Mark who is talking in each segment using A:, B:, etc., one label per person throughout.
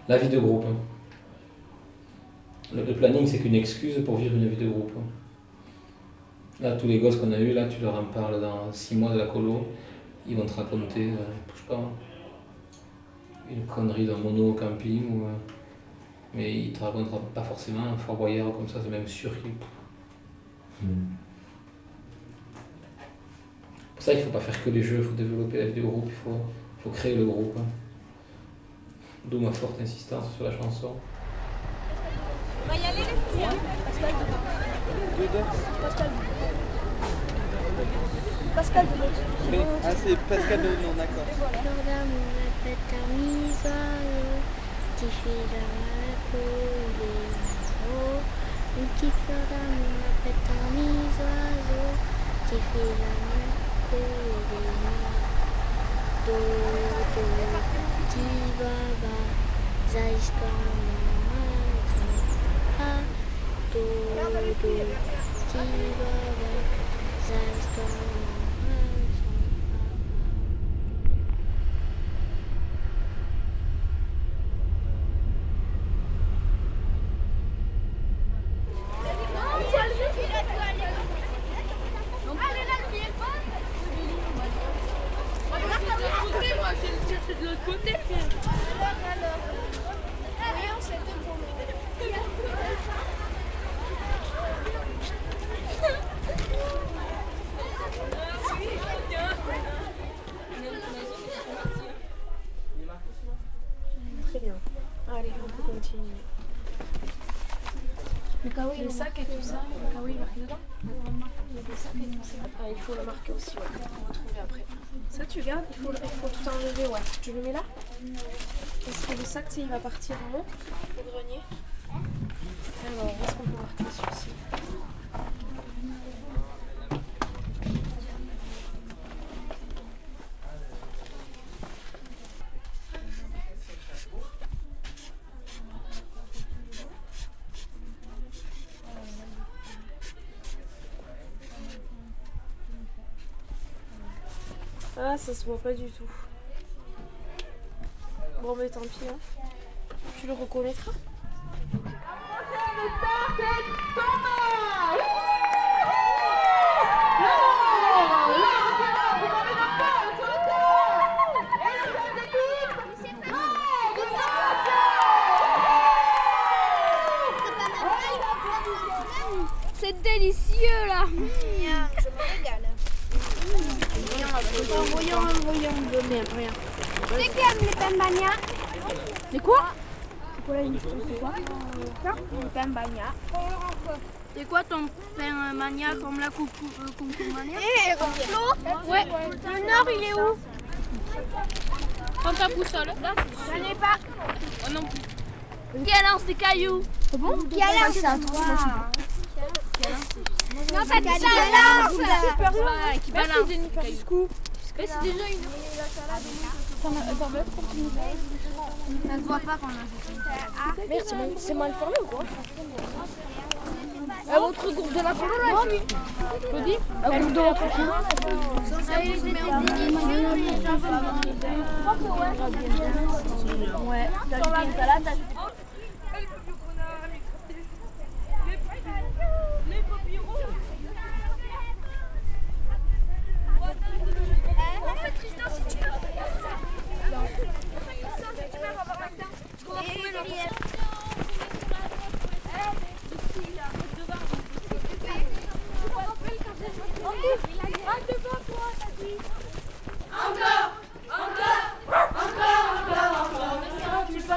A: La vie de groupe. Le planning, c'est qu'une excuse pour vivre une vie de groupe. Là, tous les gosses qu'on a eus, là, tu leur en parles dans 6 mois de la colo, ils vont te raconter, je sais pas, une connerie d'un mono au camping, mais ils te raconteront pas forcément un Fort Boyard comme ça, c'est même sûr qu'ils... Pour ça, il ne faut pas faire que les jeux, il faut développer la vie de groupe, il faut créer le groupe. D'où ma forte insistance sur la chanson.
B: On va y aller les filles, hein. Pascal de
C: Oui. Ah, c'est Pascal de non, d'accord.
D: De l'autre côté.
B: Très bien. Allez, on peut continuer. Le kawaii, les sacs et tout ça, le kawaii marqué dedans. Il y a des sacs et tout ça. Ah, il faut le marquer aussi, ouais. On va retrouver après. Ça, tu gardes, il faut tout enlever, ouais. Tu le mets là. Parce que le sac, tu sais, il va partir en haut, au grenier. Alors, où est-ce qu'on peut marquer celui-ci? Ah, ça se voit pas du tout. Bon, mais tant pis, hein. Tu le reconnaîtras.
D: C'est délicieux là.
B: Je me régale.
D: Voyons, merde, rien.
B: C'est qui aime les pembagnas?
D: C'est quoi?
B: C'est quoi la mission? C'est quoi? Les pembagnas.
D: C'est quoi ton pain mania comme la concours mania?
B: Eh, Flo?
D: Ouais.
B: Le nord, il est où?
D: Prends ta boussole.
B: J'en ai pas.
D: Oh non plus. Qui lance des cailloux?
B: C'est bon? Qui a l'air? C'est à toi. Non, t'as dit ça,
D: Qui balance.
B: Mais c'est déjà une.
D: Ça se voit pas qu'on a fait.
B: Merde, c'est mal formé ou quoi?
D: Votre groupe de la colo là, je dis.
B: Un groupe de l'entretien.
D: Ouais. T'as ajouté une salade, t'as ajouté...
B: Les papyrons. En fait, Tristan, si tu veux.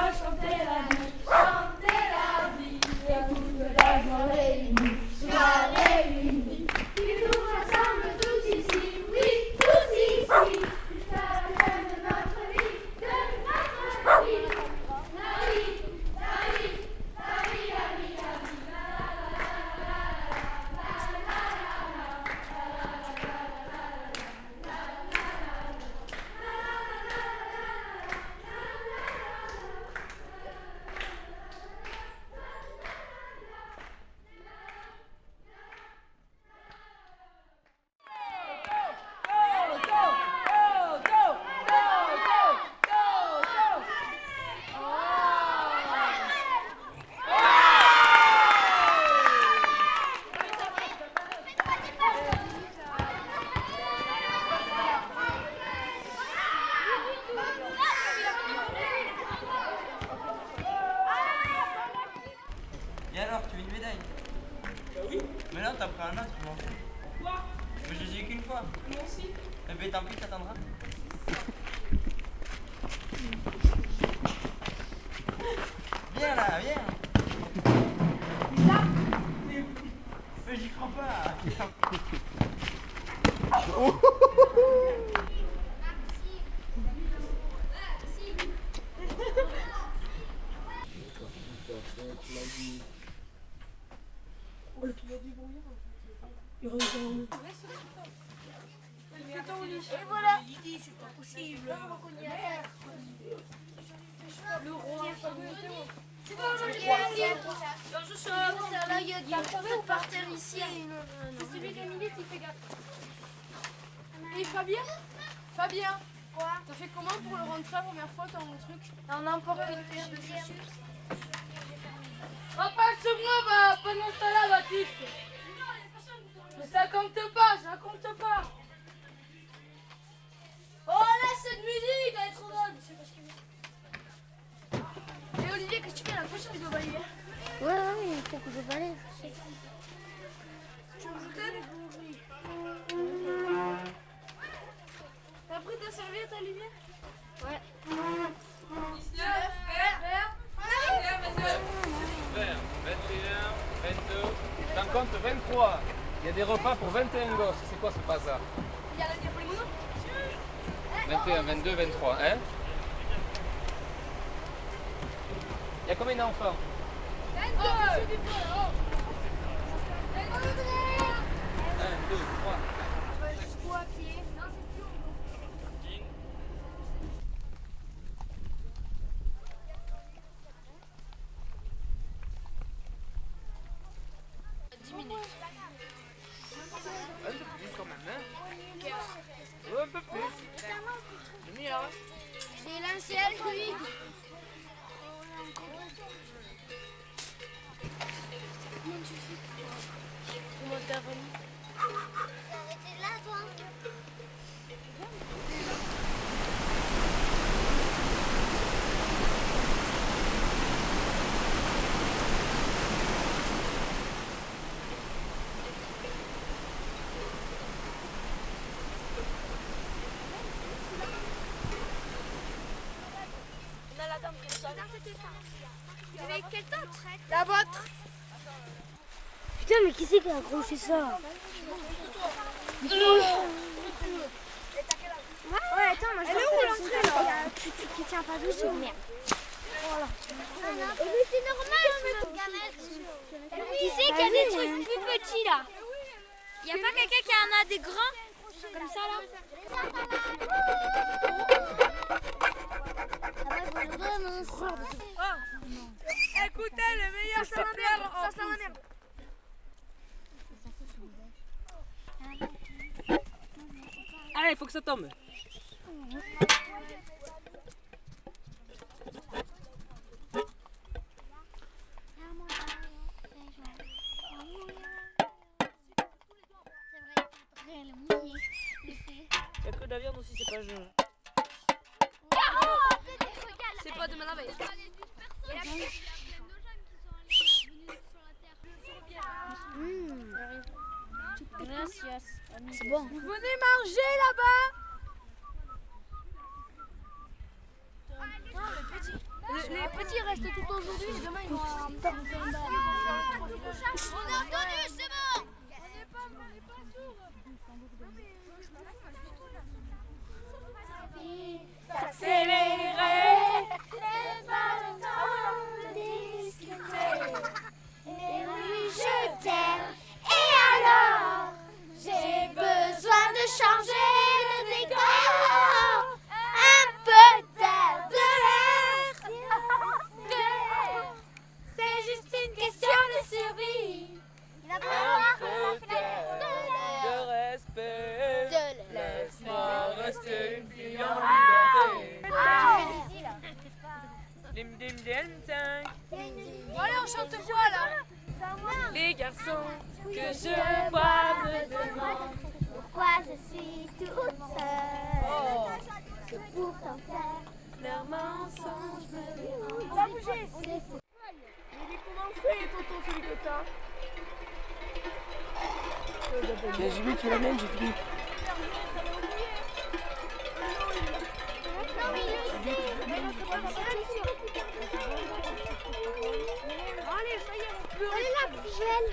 E: Chanter la vie, toute la journée, soir et nuit.
C: Mais non, t'as pris un autre, non? Quoi? Mais je l'ai qu'une fois.
B: Moi aussi.
C: Eh ben tant pis, t'attendras. Viens là, viens. Mais j'y crois pas.
D: Et voilà. C'est pas possible. Le roi. C'est pas aujourd'hui. Je suis là, il y a du feu par terre ici. C'est celui de Milite, il fait gaffe.
B: Et Fabien? Fabien,
D: Quoi?
B: t'as fait comment pour le rentrer la première fois ton truc?
D: Dans n'importe quelle paire de chaussures.
B: Papa, moi va pendant ce temps-là, Baptiste. Mais ça compte pas, ça compte pas.
D: Oh, laisse cette musique, elle est trop bonne. C'est parce que... Et Olivier, qu'est-ce que tu fais la prochaine vidéo, Olivier? Ouais, il faut que je balaye.
B: Tu veux que je t'aide? T'as pris ta serviette, Olivier?
D: Ouais.
B: 19, vert,
E: 20, 21, 22, j'en compte 23. Il y a des repas pour 21 gosses. C'est quoi ce bazar?
B: il y a pour les monos?
E: 21, 22, 23, hein? Il y a combien d'enfants?
B: 22!
E: 1, 2, 3.
D: Jusqu'où à pied?
E: Un peu plus quand même, hein? Ouais, un peu plus. Demi-heure.
D: C'est l'ancien, lui. Comment t'as remis? Arrêtez là, toi. Avec quelle tente?
B: La vôtre!
D: Putain, mais qui c'est qui a accroché ça? Ouais, attends, moi je vais où l'entrée là? Tu tiens pas doucement, merde. Voilà. Mais c'est normal, qui c'est qui a des trucs plus petits là? Y'a pas quelqu'un qui en a des grands? Comme ça là?
B: Écoutez, le meilleur chanteur en plus.
C: Allez, faut que ça tombe. Il y a que de la viande aussi, c'est pas jeu.
B: C'est pas demain la veille.
D: C'est bon.
B: Venez manger là-bas. Les petits restent tout aujourd'hui et demain ils vont
D: On a entendu, c'est bon.
B: S'accélérer.
D: N'est pas le temps de discuter. Et oui, je t'aime. Et alors, j'ai besoin de changer de décor. Un peu d'air, de l'air. C'est juste une question de survie. Il a pas
C: De respect.
D: de
C: Laisse-moi rester une fille en liberté. Dim dim dim dim.
B: Bon allez, on chante quoi là?
C: Les garçons que je vois me demandent.
D: Pourquoi je suis toute seule? Que pourtant faire
C: Leurs mensonges me dérangent.
B: On va bouger. Il est commencé, tonton, celui que t'as.
F: J'ai vu, tu l'amènes, j'ai fini.
D: Elle est là, plus jeune.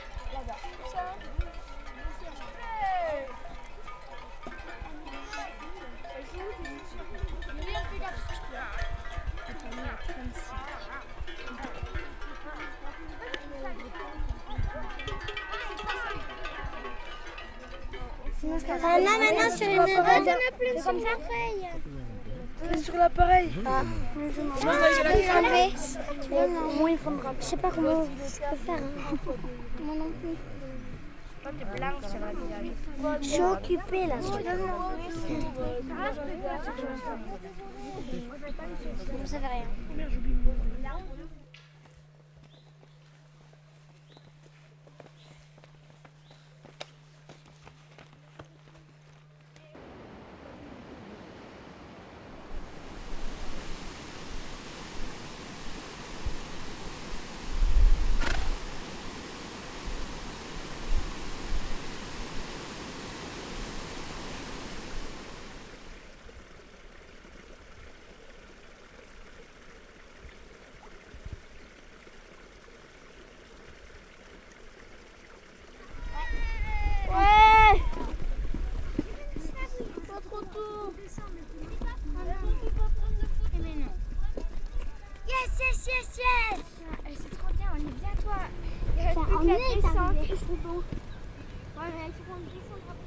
D: T'en as maintenant sur une route, t'en as plus comme ça.
F: C'est sur l'appareil.
D: Ah, enlever. Moi, il faudra. Je sais pas comment je peux faire. Moi non plus. Je suis occupée là. Ça fait rien. Yes. C'est trop bien, on est bientôt. Il reste plus que la descente. C'est bon. Ouais, mais il faut qu'on descende.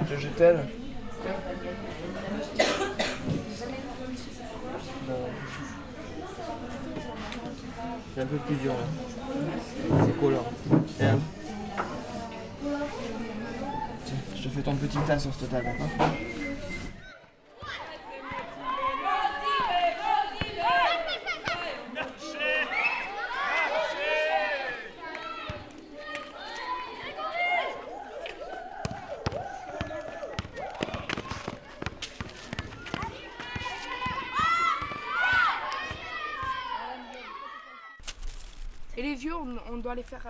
F: Je jette-elle. C'est un peu plus dur là. C'est collant. Tiens. Tiens, je te fais ton petit tas sur cette table, d'accord?
G: Et les yeux, on doit les faire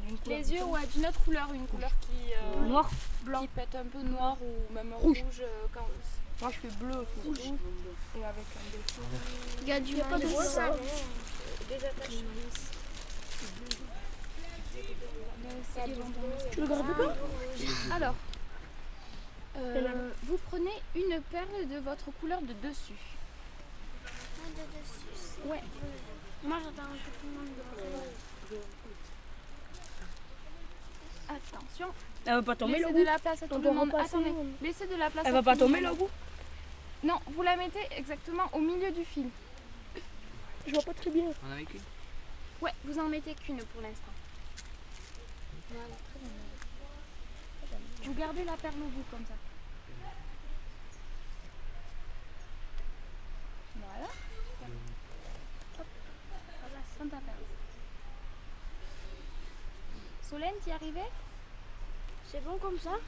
G: d'une couleur.
B: Les yeux, ouais, d'une autre couleur, une couleur qui.
G: Noir,
B: blanc. Qui peut être un peu noir ou même
G: Rouge.
B: quand.
G: moi je fais bleu, rouge. Et avec un dessin.
D: Il y a du
B: Des attaches.
G: Tu le gardes pas?
B: Alors, vous prenez une perle de votre couleur de dessus.
D: dessus. Ouais. Moi j'attends que tout le monde dehors. Attention.
H: Elle va pas tomber
B: Laissez
H: là
B: de la place à tout le monde. Attendez, laissez de la place
H: Elle
B: à
H: va pas
B: tout le
H: tomber
B: monde.
H: là au bout.
B: Non, vous la mettez exactement au milieu du fil.
H: Je vois pas très bien.
E: On en a qu'une.
B: Ouais, vous en mettez qu'une pour l'instant. Voilà, très bien. Vous gardez la perle au bout comme ça. Voilà. Hop, voilà, prends ta perle. Solène, t'y arrivais?
D: C'est bon comme ça?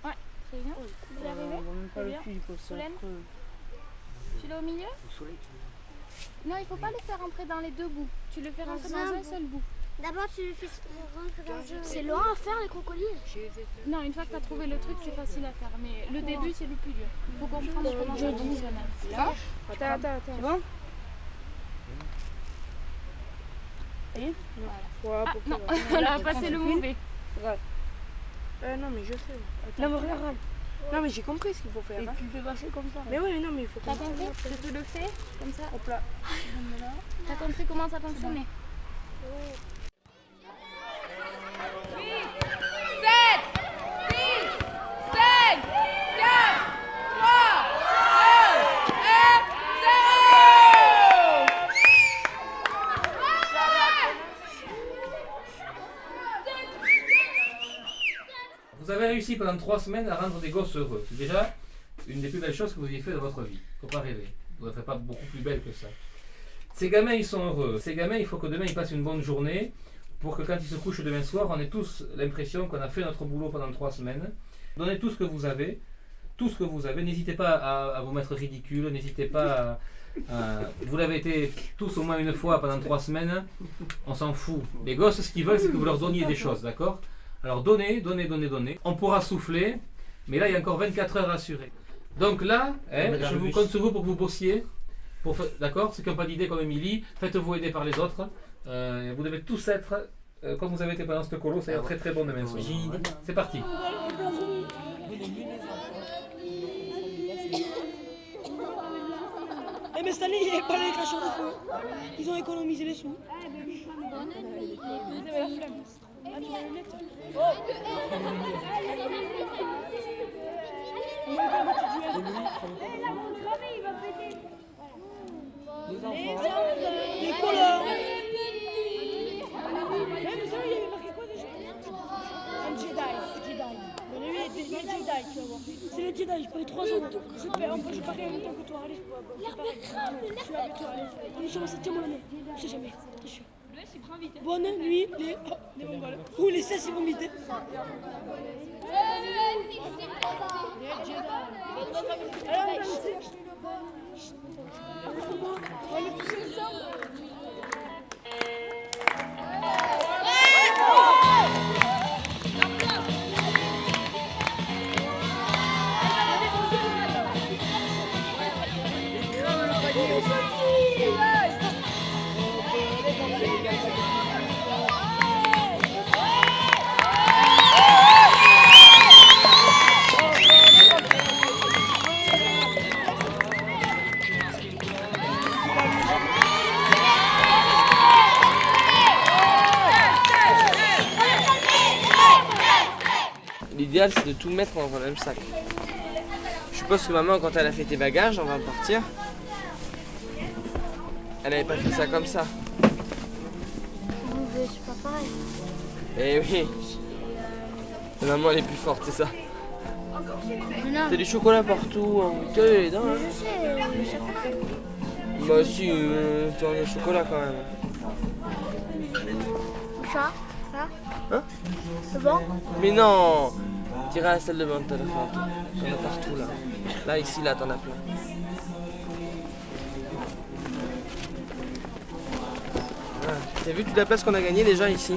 B: Ouais, très bien. Vous y arrivez?
H: On voit même pas
B: Très
H: le
B: bien.
H: fil, quoi, c'est
B: Solène?
H: affreux.
B: Tu l'as au milieu? Non, il faut pas le faire rentrer dans les deux bouts. Tu le fais rentrer dans un seul bout.
D: D'abord tu le fais rentrer dans un... C'est loin à faire les crocodiles.
B: Non, une fois que tu as trouvé le truc, c'est facile à faire. Mais le début, c'est le plus dur. Il faut comprendre comment ça fonctionne. Là,
G: Attends.
H: C'est bon?
B: voilà. Ah, non, elle a passé le mauvais.
G: Non mais je sais.
H: Non, mais regarde.
G: Non mais j'ai compris ce qu'il faut faire.
H: Et
G: Hein.
H: tu le fais passer comme ça.
G: Mais oui, non mais il faut
B: T'as
G: qu'on...
B: compris? Je te le fais comme ça.
G: Hop là.
B: T'as compris comment ça fonctionnait?
E: 7, 5, 4, 3, 2, 1, 0. Vous avez réussi pendant 3 semaines à rendre des gosses heureux. C'est déjà une des plus belles choses que vous ayez fait dans votre vie. Faut pas rêver. Vous ne ferez pas beaucoup plus belle que ça. Ces gamins, ils sont heureux. Ces gamins, il faut que demain, ils passent une bonne journée pour que quand ils se couchent demain soir, on ait tous l'impression qu'on a fait notre boulot pendant 3 semaines. Donnez tout ce que vous avez. Tout ce que vous avez. N'hésitez pas à vous mettre ridicule. N'hésitez pas vous l'avez été tous au moins une fois pendant 3 semaines. On s'en fout. Les gosses, ce qu'ils veulent, c'est que vous leur donniez des choses. D'accord? Alors donnez. On pourra souffler. Mais là, il y a encore 24 heures à assurer. Donc là, je vous compte sur vous pour que vous bossiez. D'accord? Ceux qui n'ont pas d'idée comme Émilie, faites-vous aider par les autres. Vous devez tous être, comme vous avez été pendant ce colo, ça va être très très bon demain soir. C'est parti.
H: Eh mais cette année, il n'y avait pas les cracheurs de feu. Ils ont économisé les sous. Vous avez la flemme. Ah, tu vas les mettre. Les couleurs. Mais ça, il y avait marqué quoi déjà? Un Jedi. Mais lui, il était Jedi, tu vas voir. C'est le Jedi, je parie 3 euros. Super, je parie en même temps que toi, allez. L'herbe crame, je suis avec toi, allez. On est sur la 7e année, on sait jamais, attention. Bonne nuit, les Mongols. Ou les 16 ils vont m'imiter. On est tous ensemble.
F: L'idéal c'est de tout mettre dans un même sac. Je suppose que maman quand elle a fait tes bagages, on va partir. Elle avait pas fait ça comme ça.
D: C'est pas pareil.
F: Eh oui. La maman elle est plus forte, c'est ça.
D: Mais non.
F: T'as du chocolat partout, hein. Tu as les dents, hein.
D: Je sais, le chocolat.
F: Bah si, tu as le chocolat quand même.
D: Ça.
F: Hein?
D: C'est bon?
F: Mais non! T'iras à la salle de bain tout à l'heure. T'en as partout là. Là, ici, là, t'en as plein. Ah, t'as vu toute la place qu'on a gagnée déjà ici?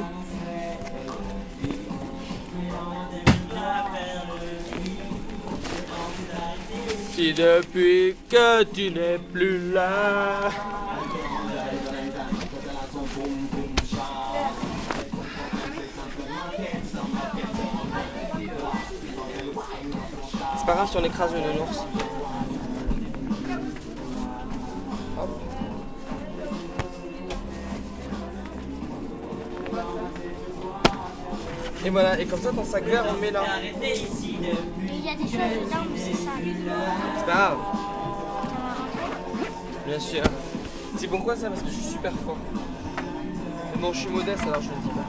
F: Si depuis que tu n'es plus là. C'est pas grave si on écrase le nounours. Hop. Et voilà, et comme ça, ton sac vert, on le met là.
D: Et il y a des choses dedans, mais c'est sale.
F: C'est pas grave. Bien sûr. C'est pourquoi ça? Parce que je suis super fort. Mais bon, je suis modeste, alors je le dis pas.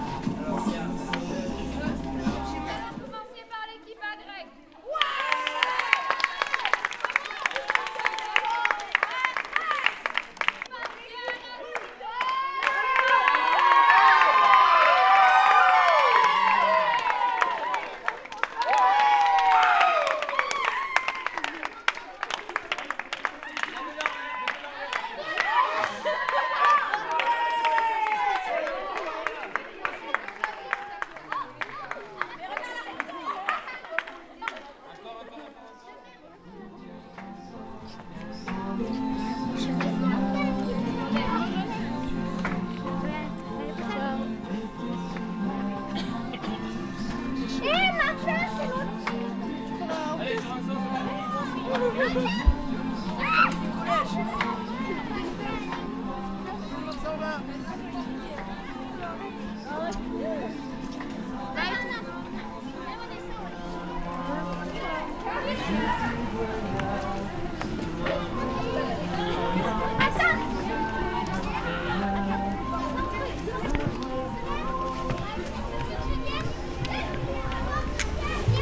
C: Commencer par l'équipe à grec.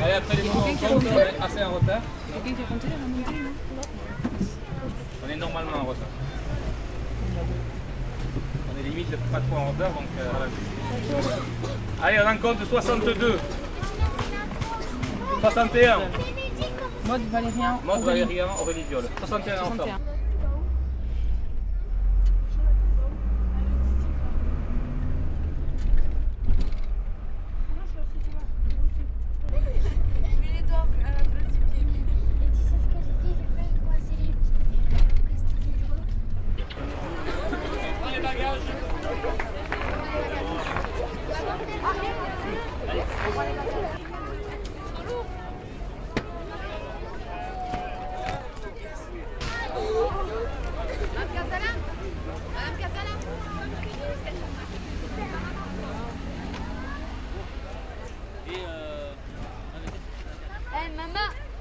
E: Allez, après les moments on compte, on est assez en retard.
G: Quelqu'un qui a compté la montée, non?
E: On est normalement en retard. On est limite pas trop en retard, donc voilà. Allez, on en compte 62. 61.
G: Mode Valérien.
E: Maud Valérien, Aurélie Viol. 61 ensemble.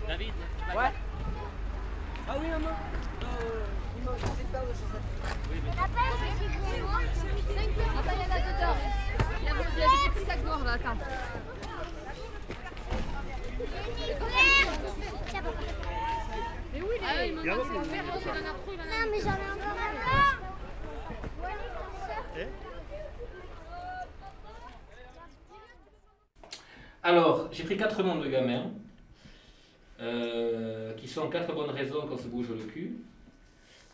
D: David.
F: Ouais. Ah oui, maman. Il manque une paire de chaussettes.
C: Ah bah il y en a dedans. Il y a des petits sacs noirs là, attends. Mais oui, il m'en manque un verre, il en a trop, il en a.
D: Non, mais j'en ai encore un là.
A: Alors, j'ai pris 4 noms de gamins, qui sont 4 bonnes raisons qu'on se bouge le cul.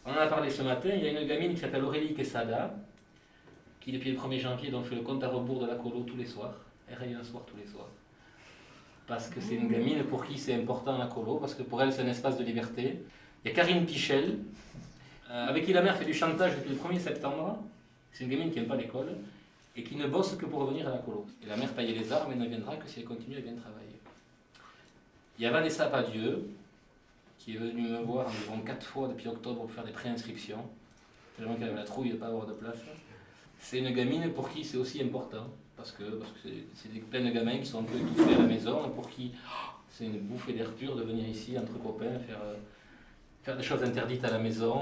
A: On en a parlé ce matin, il y a une gamine qui s'appelle Aurélie Quesada, qui depuis le 1er janvier donc, fait le compte à rebours de la colo tous les soirs. Elle règne un soir tous les soirs. Parce que c'est une gamine pour qui c'est important la colo, parce que pour elle c'est un espace de liberté. Il y a Karine Pichel, avec qui la mère fait du chantage depuis le 1er septembre. C'est une gamine qui n'aime pas l'école et qui ne bosse que pour revenir à la colo. Et la mère payait les armes et ne viendra que si elle continue à bien travailler. Il y a Vanessa Padieu, qui est venue me voir environ 4 fois depuis octobre pour faire des préinscriptions, tellement qu'elle avait la trouille de ne pas avoir de place. C'est une gamine pour qui c'est aussi important, parce que c'est plein de gamins qui sont un peu étouffés à la maison, et pour qui c'est une bouffée d'air pur de venir ici entre copains, faire des choses interdites à la maison.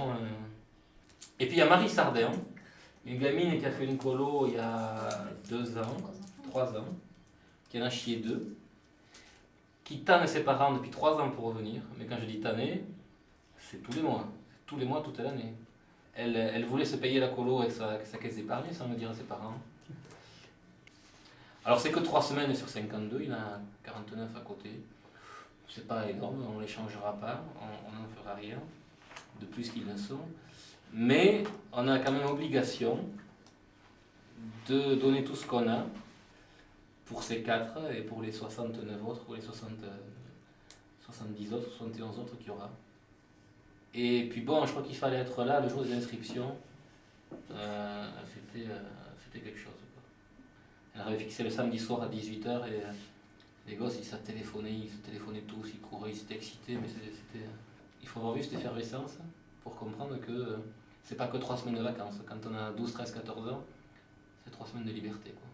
A: Et puis il y a Marie Sardin, une gamine qui a fait une colo il y a 2 ans, 3 ans, qui en a chié 2, qui tanne ses parents depuis 3 ans pour revenir, mais quand je dis tanner, c'est tous les mois, toute l'année. Elle voulait se payer la colo avec sa caisse d'épargne, sans me dire à ses parents. Alors c'est que 3 semaines sur 52, il y en a 49 à côté. C'est pas énorme, on ne les changera pas, on n'en fera rien de plus qu'ils ne sont. Mais on a quand même obligation de donner tout ce qu'on a pour ces 4 et pour les 69 autres, ou les 70 autres, 71 autres qu'il y aura. Et puis bon, je crois qu'il fallait être là le jour des inscriptions. C'était quelque chose. Quoi. Elle avait fixé le samedi soir à 18h et les gosses ils se téléphonaient tous, ils couraient, ils s'étaient excités, mais il faut avoir vu cette effervescence pour comprendre que c'est pas que 3 semaines de vacances. Quand on a 12, 13, 14 ans, c'est 3 semaines de liberté. Quoi.